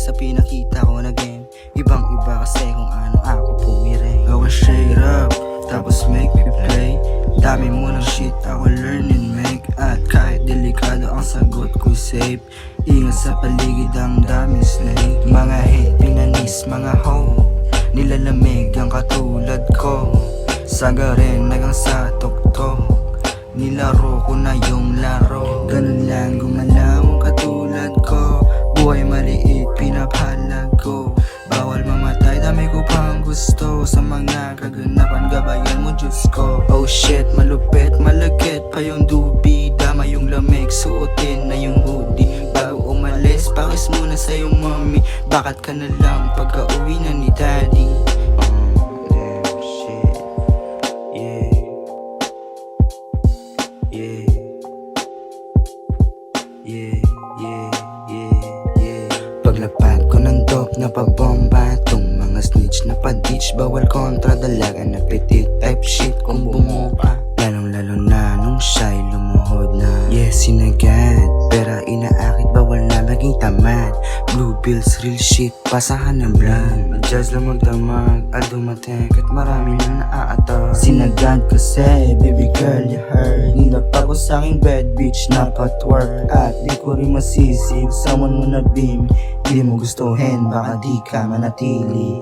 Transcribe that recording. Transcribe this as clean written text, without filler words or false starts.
sa pinakita ko na game. Ibang iba kasi kung ano ako pumiray. I was straight up, tapos make me play. Dami mo ng shit ako learn and make. At kahit delikado ang sagot ko safe. Ingat sa paligid ang daming snake. Mga hate, pinanis, mga hoe. Nilalamig ang katulad ko. Saga rin nagang sa tuktok. Nilaro ko na yung laro. Ganun lang gumalaw ang katulad ko. Buhay maliit, pinapalag ko. Bawal mamatay, dami ko pang gusto. Sa mga kaganapan, gabayan mo Diyos ko. Oh shit, malupit, malagkit pa yung dubi. Dama yung lamig, suotin na yung hoodie. Bago umalis, pakis muna sa iyong mommy. Bakit ka na lang pagka uwi na ni daddy? Damn shit, yeah. Yeah, yeah, yeah, yeah, yeah. Paglapag ko ng dope na pabomba, tong mga snitch na pa-ditch. Bawal kontra, dalaga na petit type shit kung bumuka. Lalong-lalo na nung shy lumuhod na. Yes, sinagad, pera inaakit, bawal na maging tamad. Blue bills, real shit, pasahan ng blood. Jazz lang magdamag, at dumating at marami na naaatak. Sinagad kasi, baby girl, you heard. Nilapag ko sa aking bed, bitch, na patwork. At di ko rin masisig, someone mo na beam. Di mo gustuhin, baka di ka manatili.